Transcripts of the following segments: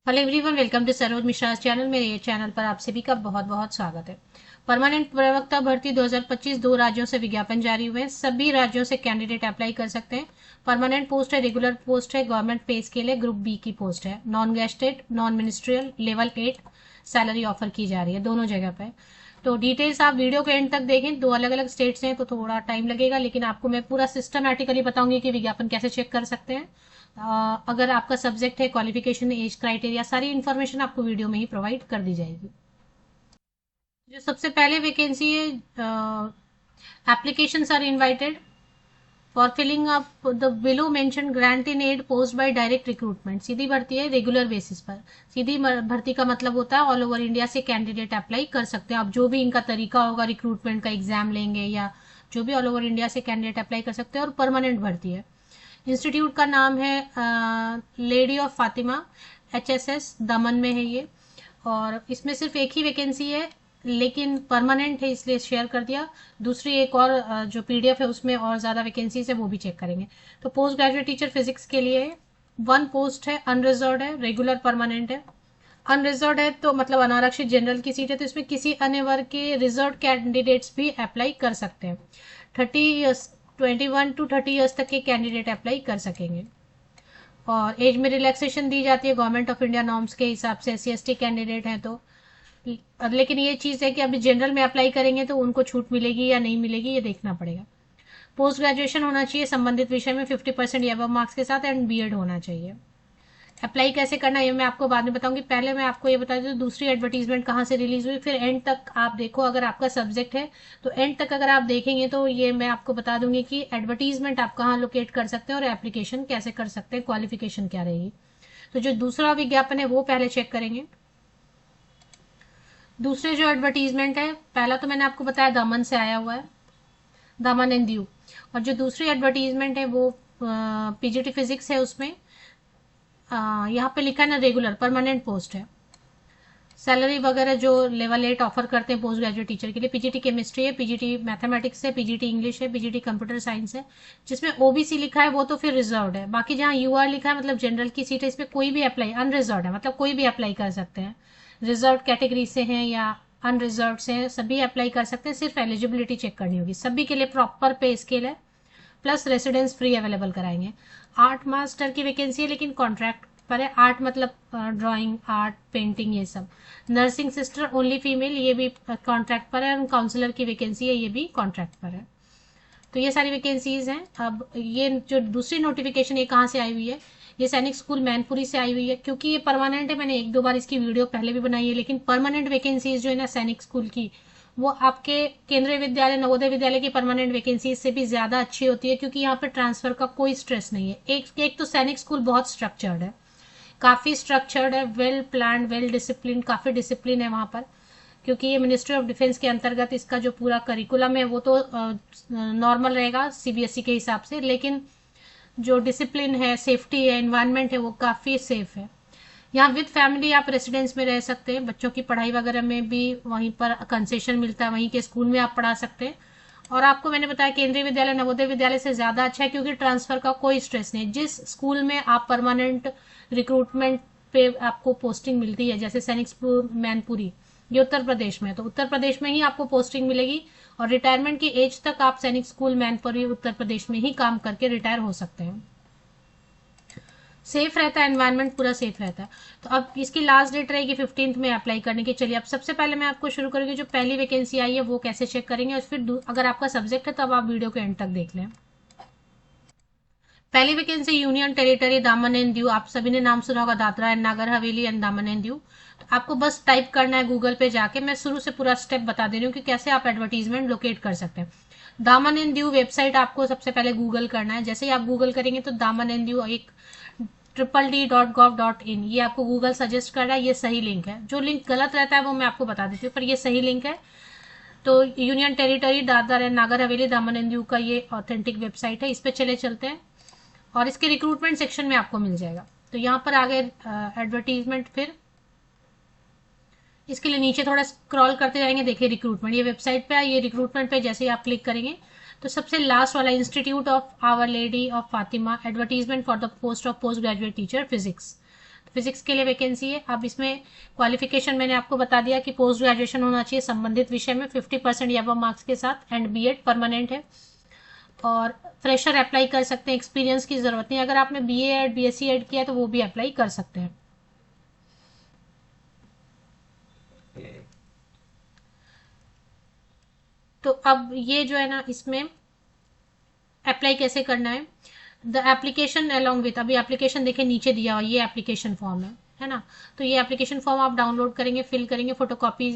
Hello everyone, welcome to Saroj Mishra channel. मेरे ये channel पर आप सभी का बहुत बहुत स्वागत है। परमानेंट प्रवक्ता भर्ती 2025 दो राज्यों से विज्ञापन जारी हुए हैं। सभी राज्यों से कैंडिडेट अप्लाई कर सकते हैं। परमानेंट पोस्ट है, रेगुलर पोस्ट है, गवर्नमेंट पे स्केल है, ग्रुप बी की पोस्ट है, non gazetted, non ministerial, level 8 salary offer की जा रही है दोनों जगह पे। तो डिटेल्स आप वीडियो के एंड तक देखें। दो अलग अलग स्टेट्स हैं तो थोड़ा टाइम लगेगा, लेकिन आपको मैं पूरा सिस्टमैटिकली बताऊंगी कि विज्ञापन कैसे चेक कर सकते हैं। अगर आपका सब्जेक्ट है, क्वालिफिकेशन, एज क्राइटेरिया, सारी इन्फॉर्मेशन आपको वीडियो में ही प्रोवाइड कर दी जाएगी। जो सबसे पहले वैकेंसी है, applications are invited for filling up the below mention grant in aid post by direct recruitment. सीधी भर्ती है, रेगुलर बेसिस पर। सीधी भर्ती का मतलब होता है ऑल ओवर इंडिया से कैंडिडेट अप्लाई कर सकते हैं। अब जो भी इनका तरीका होगा, रिक्रूटमेंट का एग्जाम लेंगे या जो भी, ऑल ओवर इंडिया से कैंडिडेट अप्लाई कर सकते हैं। और परमानेंट भर्ती है। इंस्टीट्यूट का नाम है लेडी ऑफ फातिमा, HSS दमन में है ये। और इसमें सिर्फ एक ही वैकेंसी है, लेकिन परमानेंट है इसलिए शेयर कर दिया। दूसरी एक और जो PDF है उसमें और ज़्यादा वैकेंसीज है, वो भी चेक करेंगे। तो पोस्ट ग्रेजुएट टीचर फिजिक्स के लिए है। 1 पोस्ट है, अनरिजर्व है, रेगुलर परमानेंट है। अनरिजर्व है तो मतलब अनारक्षित जनरल की सीट है, तो इसमें किसी अन्य वर्ग के रिजर्व कैंडिडेट्स भी अप्लाई कर सकते हैं। 21 टू 30 ईयर्स तक के कैंडिडेट अप्लाई कर सकेंगे। और एज में रिलैक्सेशन दी जाती है गवर्नमेंट ऑफ इंडिया नॉर्म्स के हिसाब से। SC ST कैंडिडेट हैं तो। लेकिन ये चीज़ है कि अभी जनरल में अप्लाई करेंगे तो उनको छूट मिलेगी या नहीं मिलेगी, ये देखना पड़ेगा। पोस्ट ग्रेजुएशन होना चाहिए संबंधित विषय में 50% या अबव मार्क्स के साथ, एंड BEd होना चाहिए। अप्लाई कैसे करना है ये मैं आपको बाद में बताऊंगी। पहले मैं आपको ये बता दूं दूसरी एडवर्टीजमेंट कहाँ से रिलीज हुई, फिर एंड तक आप देखो। अगर आपका सब्जेक्ट है तो एंड तक अगर आप देखेंगे तो ये मैं आपको बता दूंगी कि एडवर्टीजमेंट आप कहाँ लोकेट कर सकते हैं और एप्लीकेशन कैसे कर सकते हैं, क्वालिफिकेशन क्या रहेगी। तो जो दूसरा विज्ञापन है वो पहले चेक करेंगे। दूसरे जो एडवर्टीजमेंट है, पहला तो मैंने आपको बताया दामन से आया हुआ है, दामन एंड दीव। और जो दूसरी एडवर्टीजमेंट है वो PGT फिजिक्स है। उसमें यहाँ पे लिखा है ना, रेगुलर परमानेंट पोस्ट है। सैलरी वगैरह जो लेवल 8 ऑफर करते हैं पोस्ट ग्रेजुएट टीचर के लिए। PGT केमिस्ट्री है, PGT मैथमेटिक्स है, PGT इंग्लिश है, PGT कंप्यूटर साइंस है। जिसमें OBC लिखा है वो तो फिर रिजर्व्ड है। बाकी जहाँ UR लिखा है मतलब जनरल की सीट है, इसमें कोई भी अप्लाई, अनरिजर्व्ड है मतलब कोई भी अप्लाई कर सकते हैं। रिजर्व कैटेगरी से हैं या अनरिजर्व से हैं, सभी अप्लाई कर सकते हैं। सिर्फ एलिजिबिलिटी चेक करनी होगी। सभी के लिए प्रॉपर पे स्केल है, प्लस रेसिडेंस फ्री अवेलेबल कराएंगे। आर्ट मास्टर की वैकेंसी है, लेकिन कॉन्ट्रैक्ट पर है। आर्ट मतलब ड्राइंग, आर्ट, पेंटिंग, ये सब। नर्सिंग सिस्टर ओनली फीमेल, ये भी कॉन्ट्रैक्ट पर है। और काउंसलर की वैकेंसी है, ये भी कॉन्ट्रैक्ट पर है। तो ये सारी वैकेंसीज हैं। अब ये जो दूसरी नोटिफिकेशन ये कहाँ से आई हुई है, ये सैनिक स्कूल मैनपुरी से आई हुई है। क्योंकि ये परमानेंट है, मैंने एक दो बार इसकी वीडियो पहले भी बनाई है, लेकिन परमानेंट वैकेंसीज जो है ना सैनिक स्कूल की, वो आपके केंद्रीय विद्यालय, नवोदय विद्यालय की परमानेंट वैकेंसीज से भी ज्यादा अच्छी होती है। क्योंकि यहाँ पे ट्रांसफर का कोई स्ट्रेस नहीं है। एक तो सैनिक स्कूल बहुत स्ट्रक्चर्ड है, काफी स्ट्रक्चर्ड है, वेल प्लान, वेल डिसिप्लिन, काफी डिसिप्लिन है वहाँ पर। क्योंकि ये मिनिस्ट्री ऑफ डिफेंस के अंतर्गत इसका जो पूरा करिकुलम है वो तो नॉर्मल रहेगा CBSE के हिसाब से, लेकिन जो डिसिप्लिन है, सेफ्टी है, एनवायरनमेंट है, वो काफ़ी सेफ है। यहाँ विद फैमिली आप रेसिडेंस में रह सकते हैं। बच्चों की पढ़ाई वगैरह में भी वहीं पर कंसेशन मिलता है, वहीं के स्कूल में आप पढ़ा सकते हैं। और आपको मैंने बताया केंद्रीय विद्यालय, नवोदय विद्यालय से ज़्यादा अच्छा है, क्योंकि ट्रांसफर का कोई स्ट्रेस नहीं। जिस स्कूल में आप परमानेंट रिक्रूटमेंट पे आपको पोस्टिंग मिलती है, जैसे सैनिक स्कूल मैनपुरी, ये उत्तर प्रदेश में, तो उत्तर प्रदेश में ही आपको पोस्टिंग मिलेगी। और रिटायरमेंट की एज तक आप सैनिक स्कूल मैनपुरी उत्तर प्रदेश में ही काम करके रिटायर हो सकते हैं। सेफ रहता है, एनवायरनमेंट पूरा सेफ रहता है। तो अब इसकी लास्ट डेट रहेगी 15th में अप्लाई करने की। चलिए अब सबसे पहले मैं आपको शुरू करूंगी जो पहली वैकेंसी आई है वो कैसे चेक करेंगे, और फिर अगर आपका सब्जेक्ट है तो अब आप वीडियो के एंड तक देख लें। पहली वैकेंसी यूनियन टेरिटरी दामन एंड दीव। आप सभी ने नाम सुना होगा, दादरा एंड नागर हवेली एंड दामन एंड दीव। तो आपको बस टाइप करना है गूगल पे जाके। मैं शुरू से पूरा स्टेप बता दे रही हूँ कि कैसे आप एडवर्टीजमेंट लोकेट कर सकते हैं। दामन एंड दीव वेबसाइट आपको सबसे पहले गूगल करना है। जैसे ही आप गूगल करेंगे तो दामन एंड दीव एक www.gov.in, ये आपको गूगल सजेस्ट कर रहा है, ये सही लिंक है। जो लिंक गलत रहता है वो मैं आपको बता देती हूँ, पर ये सही लिंक है। तो union territory Dadra and Nagar Haveli दामन एंड दीव का ये ऑथेंटिक वेबसाइट है, इस पे चले चलते हैं। और इसके रिक्रूटमेंट सेक्शन में आपको मिल जाएगा। तो यहाँ पर आगे एडवर्टीजमेंट, फिर इसके लिए नीचे थोड़ा स्क्रॉल करते जाएंगे। देखिए रिक्रूटमेंट, ये वेबसाइट पे है। ये रिक्रूटमेंट पे जैसे ही आप क्लिक करेंगे तो सबसे लास्ट वाला institute of our lady of Fatima, advertisement for the post of post graduate teacher physics. Physics के लिए वैकेंसी है। अब इसमें क्वालिफिकेशन मैंने आपको बता दिया कि पोस्ट ग्रेजुएशन होना चाहिए संबंधित विषय में 50% या मार्क्स के साथ, एंड बीएड परमानेंट है। और फ्रेशर अप्लाई कर सकते हैं, एक्सपीरियंस की जरूरत नहीं। अगर आपने बीए एड बीएससी एड किया है तो वो भी अप्लाई कर सकते हैं। तो अब ये जो है ना, इसमें अप्लाई कैसे करना है, द एप्लीकेशन अलोंग विथ, अभी एप्लीकेशन देखे नीचे दिया हुआ, ये एप्लीकेशन फॉर्म है ना। तो ये एप्लीकेशन फॉर्म आप डाउनलोड करेंगे, फिल करेंगे, फोटोकॉपी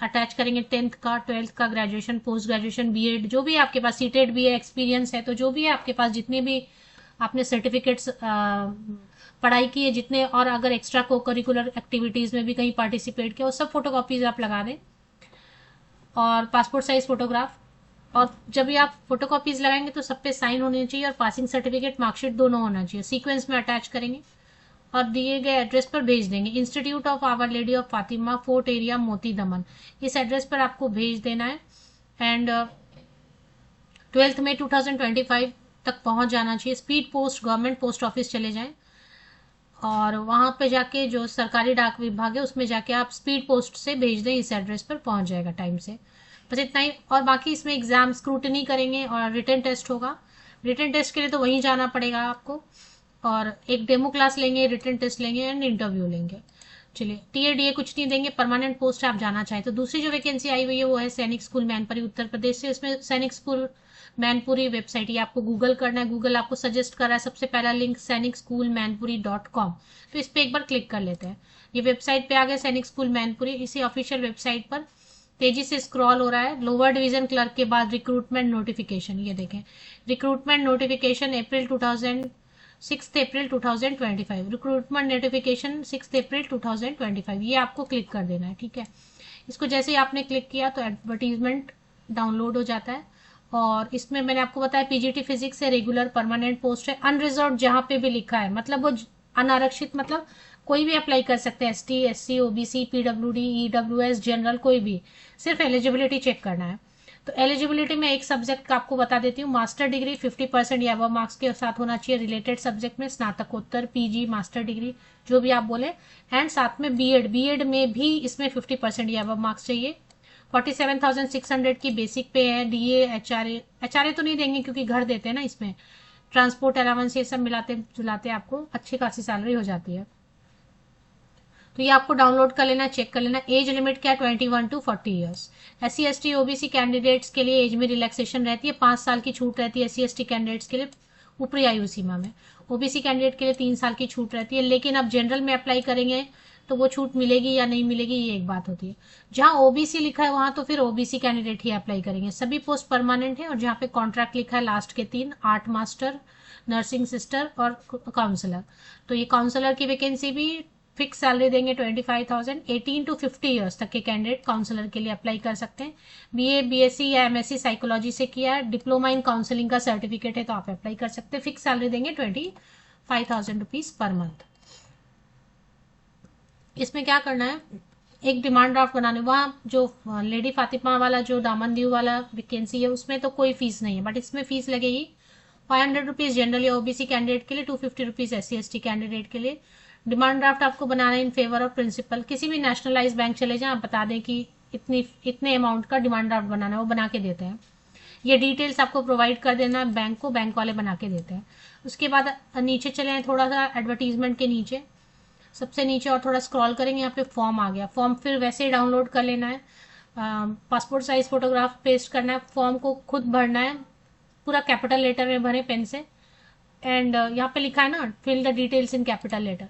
अटैच करेंगे 10th का, 12th का, ग्रेजुएशन, पोस्ट ग्रेजुएशन, बीएड, जो भी आपके पास, सीटेड भी है, एक्सपीरियंस है, तो जो भी है आपके पास, जितने भी आपने सर्टिफिकेट्स पढ़ाई की है जितने, और अगर एक्स्ट्रा को करिकुलर एक्टिविटीज में भी कहीं पार्टिसिपेट किया, वो सब फोटोकॉपीज आप लगा दें, और पासपोर्ट साइज फोटोग्राफ। और जब भी आप फोटोकॉपीज लगाएंगे तो सब पे साइन होने चाहिए, और पासिंग सर्टिफिकेट, मार्कशीट दोनों होना चाहिए, सीक्वेंस में अटैच करेंगे और दिए गए एड्रेस पर भेज देंगे। Institute of our lady of Fatima, fort area, Moti Daman, इस एड्रेस पर आपको भेज देना है। एंड 12 मई 2025 तक पहुंच जाना चाहिए। Speed post, government post office चले जाएं, और वहां पे जाके जो सरकारी डाक विभाग है उसमें जाके आप स्पीड पोस्ट से भेज दें, इस एड्रेस पर पहुंच जाएगा टाइम से। बस इतना ही। और बाकी इसमें एग्जाम स्क्रूटनी करेंगे और रिटन टेस्ट होगा। रिटन टेस्ट के लिए तो वहीं जाना पड़ेगा आपको, और एक डेमो क्लास लेंगे, रिटन टेस्ट लेंगे एंड इंटरव्यू लेंगे। चलिए, टीएडीए कुछ नहीं देंगे, परमानेंट पोस्ट आप जाना चाहें तो। दूसरी जो वैकेंसी आई हुई है वो है सैनिक स्कूल मैनपुरी, उत्तर प्रदेश से। इसमें सैनिक स्कूल मैनपुरी वेबसाइट, ये आपको गूगल करना है, गूगल आपको सजेस्ट कर रहा है सबसे पहला लिंक सैनिकस्कूलमैनपुरी.com, तो इस पर एक बार क्लिक कर लेते हैं। ये वेबसाइट पे आ गए सैनिक स्कूल मैनपुरी। इसी ऑफिशियल वेबसाइट पर तेजी से स्क्रॉल हो रहा है, लोअर डिवीजन क्लर्क के बाद रिक्रूटमेंट नोटिफिकेशन, ये देखें, रिक्रूटमेंट नोटिफिकेशन अप्रैल 6 अप्रैल 2025, रिक्रूटमेंट नोटिफिकेशन 6 अप्रैल 2025, ये आपको क्लिक कर देना है। ठीक है, इसको जैसे ही आपने क्लिक किया तो एडवर्टीजमेंट डाउनलोड हो जाता है, और इसमें मैंने आपको बताया पीजीटी फिजिक्स है, रेगुलर परमानेंट पोस्ट है, अनरिजर्व जहां पे भी लिखा है, मतलब वो अनारक्षित, मतलब कोई भी अप्लाई कर सकते हैं, ST, SC, OBC, PWD, EWS, general, कोई भी, सिर्फ एलिजिबिलिटी चेक करना है। तो एलिजिबिलिटी में एक सब्जेक्ट का आपको बता देती हूँ, मास्टर डिग्री 50% या अब मार्क्स के साथ होना चाहिए रिलेटेड सब्जेक्ट में, स्नातकोत्तर, पीजी, मास्टर डिग्री, जो भी आप बोले, एंड साथ में बीएड, बीएड में भी इसमें 50% या अब मार्क्स चाहिए। 47,600 की बेसिक पे है। डीए, एचआरए तो नहीं देंगे क्योंकि घर देते हैं ना, इसमें ट्रांसपोर्ट अलाउंस ये सब मिलाते जुलाते आपको अच्छी खासी सैलरी हो जाती है। तो ये आपको डाउनलोड कर लेना, चेक कर लेना। एज लिमिट क्या है, 21 to 40 years. SC ST OBC candidates के लिए एज में रिलैक्सेशन रहती है, 5 साल की छूट रहती है एससी एसटी कैंडिडेट्स के लिए ऊपरी आयु सीमा में। ओबीसी कैंडिडेट के लिए 3 साल की छूट रहती है, लेकिन अब जनरल में अप्लाई करेंगे तो वो छूट मिलेगी या नहीं मिलेगी, ये एक बात होती है। जहां ओबीसी लिखा है वहां तो फिर ओबीसी कैंडिडेट ही अप्लाई करेंगे। सभी पोस्ट परमानेंट है, और जहां पे कॉन्ट्रैक्ट लिखा है लास्ट के 3, आर्ट मास्टर, नर्सिंग सिस्टर और काउंसलर, तो ये काउंसलर की वैकेंसी भी फिक्स सैलरी देंगे 25,000। 18 to 50 ईयर्स तक के कैंडिडेट काउंसलर के लिए अप्लाई कर सकते हैं। बीए, बीएससी या एमएससी साइकोलॉजी से किया है, डिप्लोमा इन काउंसलिंग का सर्टिफिकेट है तो आप अप्लाई कर सकते हैं। फिक्स सैलरी देंगे 25,000 रुपीज पर मंथ। इसमें क्या करना है, एक डिमांड ड्राफ्ट बनाने, वहाँ जो लेडी फातिमा वाला जो दामन दीव वाला वैकेंसी है उसमें तो कोई फीस नहीं है, बट इसमें फीस लगेगी 500 रुपीज जनरल या ओबीसी कैंडिडेट के लिए, 250 रुपीज एससी एसटी कैंडिडेट के लिए। डिमांड ड्राफ्ट आपको बनाना है इन फेवर ऑफ प्रिंसिपल। किसी भी नेशनलाइज बैंक चले जाएं, आप बता दें कि इतने अमाउंट का डिमांड ड्राफ्ट बनाना है, वो बना के देते हैं। ये डिटेल्स आपको प्रोवाइड कर देना है बैंक को, बैंक वाले बना के देते हैं। उसके बाद नीचे चले हैं थोड़ा सा एडवर्टीजमेंट के नीचे, सबसे नीचे और थोड़ा स्क्रॉल करेंगे, यहाँ पे फॉर्म आ गया। फॉर्म फिर वैसे ही डाउनलोड कर लेना है, पासपोर्ट साइज फोटोग्राफ पेस्ट करना है, फॉर्म को खुद भरना है, पूरा कैपिटल लेटर में भरें पेन से, एंड यहाँ पे लिखा है ना, fill the details in capital letter.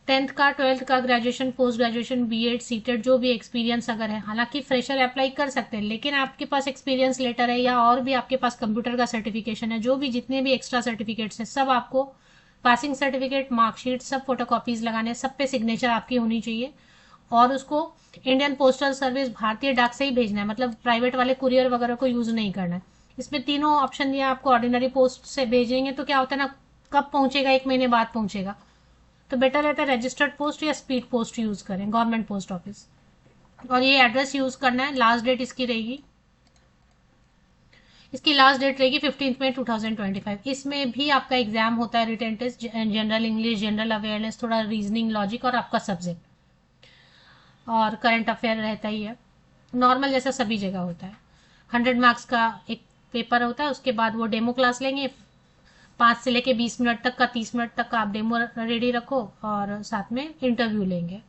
10th का, 12th का, graduation, post graduation, BEd, CTET, जो भी एक्सपीरियंस अगर है, हालांकि फ्रेशर अप्लाई कर सकते हैं, लेकिन आपके पास एक्सपीरियंस लेटर है या और भी आपके पास कंप्यूटर का सर्टिफिकेशन है, जो भी जितने भी एक्स्ट्रा सर्टिफिकेट्स हैं सब आपको, पासिंग सर्टिफिकेट, मार्कशीट, सब फोटोकॉपीज लगाने, सब पे सिग्नेचर आपकी होनी चाहिए, और उसको इंडियन पोस्टल सर्विस, भारतीय डाक से ही भेजना है, मतलब प्राइवेट वाले कुरियर वगैरह को यूज नहीं करना है। इसमें तीनों ऑप्शन दिया आपको। ऑर्डिनरी पोस्ट से भेजेंगे तो क्या होता है ना, कब पहुंचेगा, 1 महीने बाद पहुंचेगा, तो बेटर रहता है रजिस्टर्ड पोस्ट या स्पीड पोस्ट यूज करें, गवर्नमेंट पोस्ट ऑफिस। और ये एड्रेस यूज करना है, लास्ट डेट इसकी रहेगी इसकी लास्ट डेट रहेगी 15 मई 2025। इसमें भी आपका एग्जाम होता है, written test, general English, general awareness, थोड़ा रीजनिंग, लॉजिक और आपका सब्जेक्ट और करंट अफेयर रहता ही है, नॉर्मल जैसा सभी जगह होता है। 100 मार्क्स का एक पेपर होता है, उसके बाद वो डेमो क्लास लेंगे, 5 से लेके 20 मिनट तक का, 30 मिनट तक का आप डेमो रेडी रखो और साथ में इंटरव्यू लेंगे।